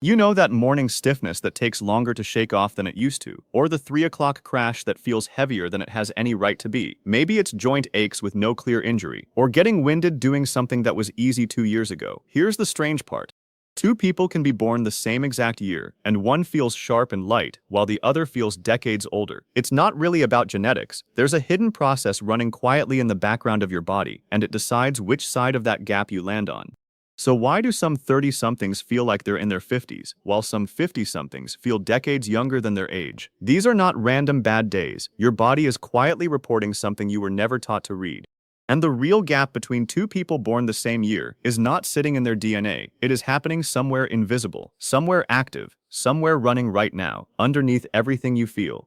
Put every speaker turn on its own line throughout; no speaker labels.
You know that morning stiffness that takes longer to shake off than it used to, or the 3 o'clock crash that feels heavier than it has any right to be. Maybe it's joint aches with no clear injury, or getting winded doing something that was easy 2 years ago. Here's the strange part. Two people can be born the same exact year, and one feels sharp and light, while the other feels decades older. It's not really about genetics. There's a hidden process running quietly in the background of your body, and it decides which side of that gap you land on. So why do some 30-somethings feel like they're in their 50s, while some 50-somethings feel decades younger than their age? These are not random bad days. Your body is quietly reporting something you were never taught to read. And the real gap between two people born the same year is not sitting in their DNA. It is happening somewhere invisible, somewhere active, somewhere running right now, underneath everything you feel.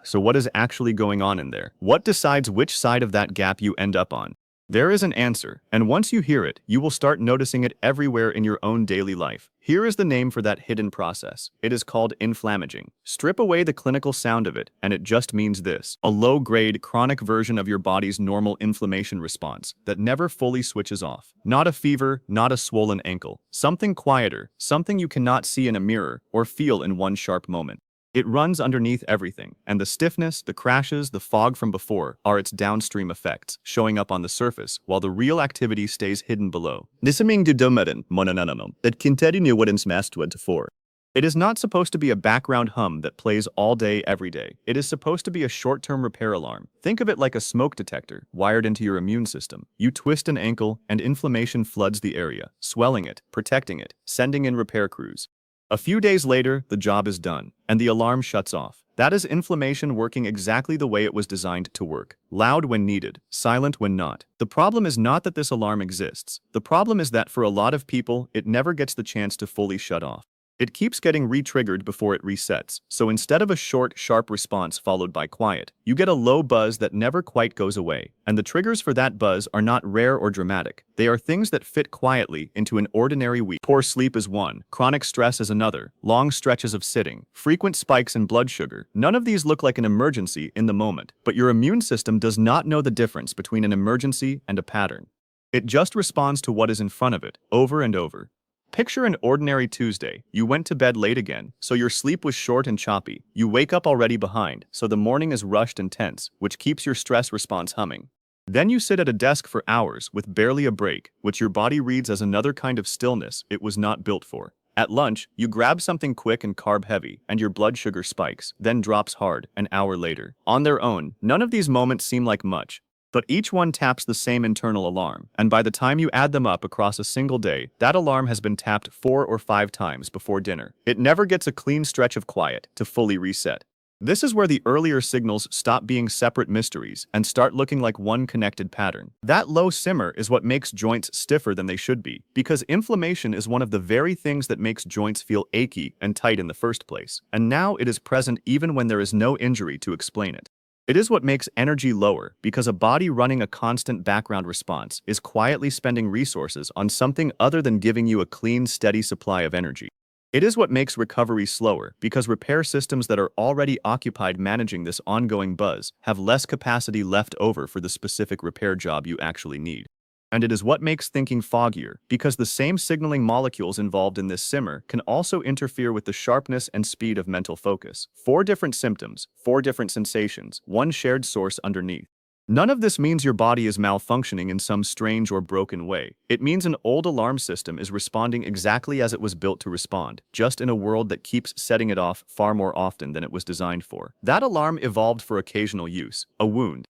So what is actually going on in there? What decides which side of that gap you end up on? There is an answer, and once you hear it, you will start noticing it everywhere in your own daily life. Here is the name for that hidden process. It is called inflamaging. Strip away the clinical sound of it, and it just means this: a low-grade, chronic version of your body's normal inflammation response that never fully switches off. Not a fever, not a swollen ankle. Something quieter, something you cannot see in a mirror or feel in one sharp moment. It runs underneath everything, and the stiffness, the crashes, the fog from before are its downstream effects, showing up on the surface, while the real activity stays hidden below. Listening to domain mononanum that continue what is masked 24. It is not supposed to be a background hum that plays all day every day. It is supposed to be a short-term repair alarm. Think of it like a smoke detector wired into your immune system. You twist an ankle, and inflammation floods the area, swelling it, protecting it, sending in repair crews. A few days later, the job is done, and the alarm shuts off. That is inflammation working exactly the way it was designed to work. Loud when needed, silent when not. The problem is not that this alarm exists. The problem is that for a lot of people, it never gets the chance to fully shut off. It keeps getting re-triggered before it resets, so instead of a short, sharp response followed by quiet, you get a low buzz that never quite goes away. And the triggers for that buzz are not rare or dramatic. They are things that fit quietly into an ordinary week. Poor sleep is one, chronic stress is another, long stretches of sitting, frequent spikes in blood sugar. None of these look like an emergency in the moment, but your immune system does not know the difference between an emergency and a pattern. It just responds to what is in front of it, over and over. Picture an ordinary Tuesday. You went to bed late again, so your sleep was short and choppy. You wake up already behind, so the morning is rushed and tense, which keeps your stress response humming. Then you sit at a desk for hours with barely a break, which your body reads as another kind of stillness it was not built for. At lunch, you grab something quick and carb-heavy, and your blood sugar spikes, then drops hard an hour later. On their own, none of these moments seem like much. But each one taps the same internal alarm, and by the time you add them up across a single day, that alarm has been tapped 4 or 5 times before dinner. It never gets a clean stretch of quiet to fully reset. This is where the earlier signals stop being separate mysteries and start looking like one connected pattern. That low simmer is what makes joints stiffer than they should be, because inflammation is one of the very things that makes joints feel achy and tight in the first place, and now it is present even when there is no injury to explain it. It is what makes energy lower, because a body running a constant background response is quietly spending resources on something other than giving you a clean, steady supply of energy. It is what makes recovery slower, because repair systems that are already occupied managing this ongoing buzz have less capacity left over for the specific repair job you actually need. And it is what makes thinking foggier, because the same signaling molecules involved in this simmer can also interfere with the sharpness and speed of mental focus. 4 different symptoms, 4 different sensations, one shared source underneath. None of this means your body is malfunctioning in some strange or broken way. It means an old alarm system is responding exactly as it was built to respond, just in a world that keeps setting it off far more often than it was designed for. That alarm evolved for occasional use, a wound.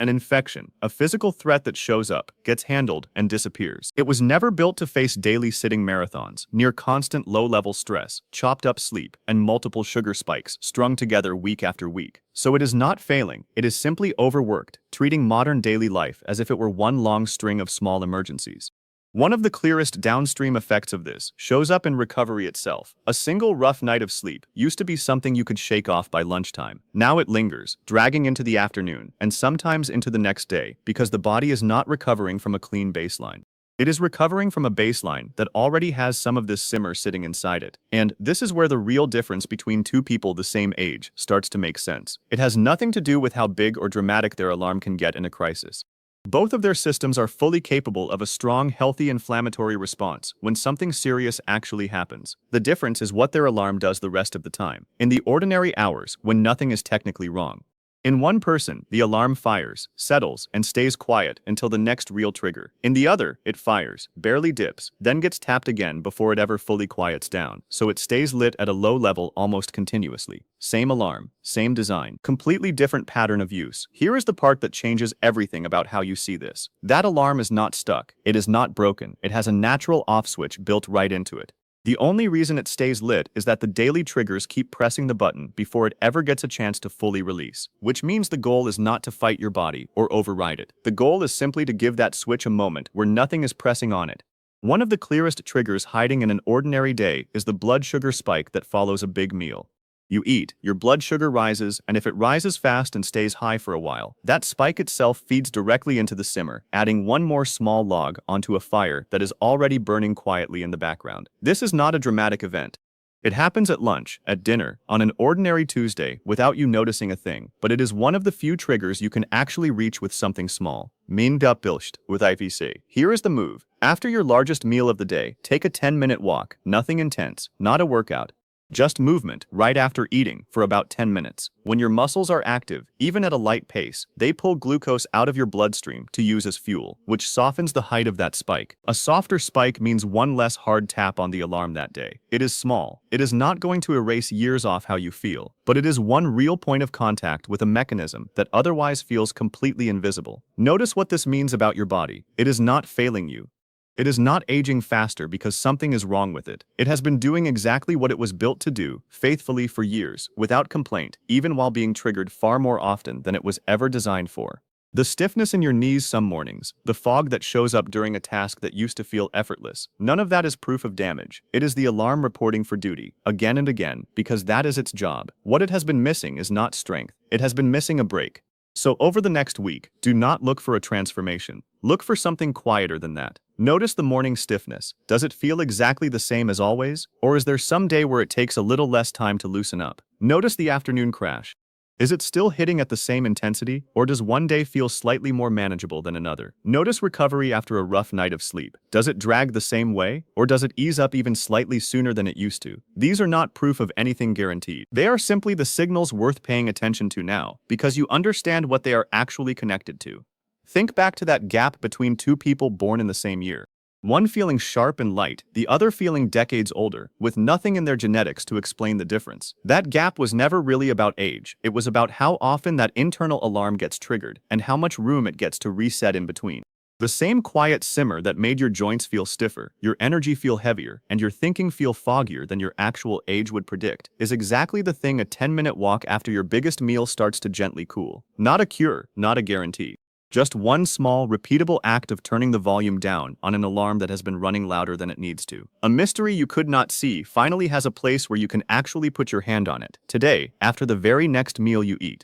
An infection, a physical threat that shows up, gets handled, and disappears. It was never built to face daily sitting marathons, near constant low-level stress, chopped-up sleep, and multiple sugar spikes strung together week after week. So it is not failing, it is simply overworked, treating modern daily life as if it were one long string of small emergencies. One of the clearest downstream effects of this shows up in recovery itself. A single rough night of sleep used to be something you could shake off by lunchtime. Now it lingers, dragging into the afternoon, and sometimes into the next day, because the body is not recovering from a clean baseline. It is recovering from a baseline that already has some of this simmer sitting inside it. And this is where the real difference between two people the same age starts to make sense. It has nothing to do with how big or dramatic their alarm can get in a crisis. Both of their systems are fully capable of a strong, healthy inflammatory response when something serious actually happens. The difference is what their alarm does the rest of the time, in the ordinary hours when nothing is technically wrong. In one person, the alarm fires, settles, and stays quiet until the next real trigger. In the other, it fires, barely dips, then gets tapped again before it ever fully quiets down, so it stays lit at a low level almost continuously. Same alarm, same design, completely different pattern of use. Here is the part that changes everything about how you see this. That alarm is not stuck. It is not broken. It has a natural off switch built right into it. The only reason it stays lit is that the daily triggers keep pressing the button before it ever gets a chance to fully release, which means the goal is not to fight your body or override it. The goal is simply to give that switch a moment where nothing is pressing on it. One of the clearest triggers hiding in an ordinary day is the blood sugar spike that follows a big meal. You eat, your blood sugar rises, and if it rises fast and stays high for a while, that spike itself feeds directly into the simmer, adding one more small log onto a fire that is already burning quietly in the background. This is not a dramatic event. It happens at lunch, at dinner, on an ordinary Tuesday without you noticing a thing, but it is one of the few triggers you can actually reach with something small. Min bilst with IVC. Here is the move. After your largest meal of the day, take a 10-minute walk, nothing intense, not a workout. Just movement right after eating for about 10 minutes. When your muscles are active, even at a light pace, they pull glucose out of your bloodstream to use as fuel, which softens the height of that spike. A softer spike means one less hard tap on the alarm that day. It is small. It is not going to erase years off how you feel, but it is one real point of contact with a mechanism that otherwise feels completely invisible. Notice what this means about your body. It is not failing you. It is not aging faster because something is wrong with it. It has been doing exactly what it was built to do, faithfully for years, without complaint, even while being triggered far more often than it was ever designed for. The stiffness in your knees some mornings, the fog that shows up during a task that used to feel effortless, none of that is proof of damage. It is the alarm reporting for duty, again and again, because that is its job. What it has been missing is not strength. It has been missing a break. So over the next week, do not look for a transformation. Look for something quieter than that. Notice the morning stiffness. Does it feel exactly the same as always? Or is there some day where it takes a little less time to loosen up? Notice the afternoon crash. Is it still hitting at the same intensity, or does one day feel slightly more manageable than another? Notice recovery after a rough night of sleep. Does it drag the same way, or does it ease up even slightly sooner than it used to? These are not proof of anything guaranteed. They are simply the signals worth paying attention to now, because you understand what they are actually connected to. Think back to that gap between two people born in the same year. One feeling sharp and light, the other feeling decades older, with nothing in their genetics to explain the difference. That gap was never really about age. It was about how often that internal alarm gets triggered and how much room it gets to reset in between. The same quiet simmer that made your joints feel stiffer, your energy feel heavier, and your thinking feel foggier than your actual age would predict, is exactly the thing a 10-minute walk after your biggest meal starts to gently cool. Not a cure, not a guarantee. Just one small, repeatable act of turning the volume down on an alarm that has been running louder than it needs to. A mystery you could not see finally has a place where you can actually put your hand on it. Today, after the very next meal you eat.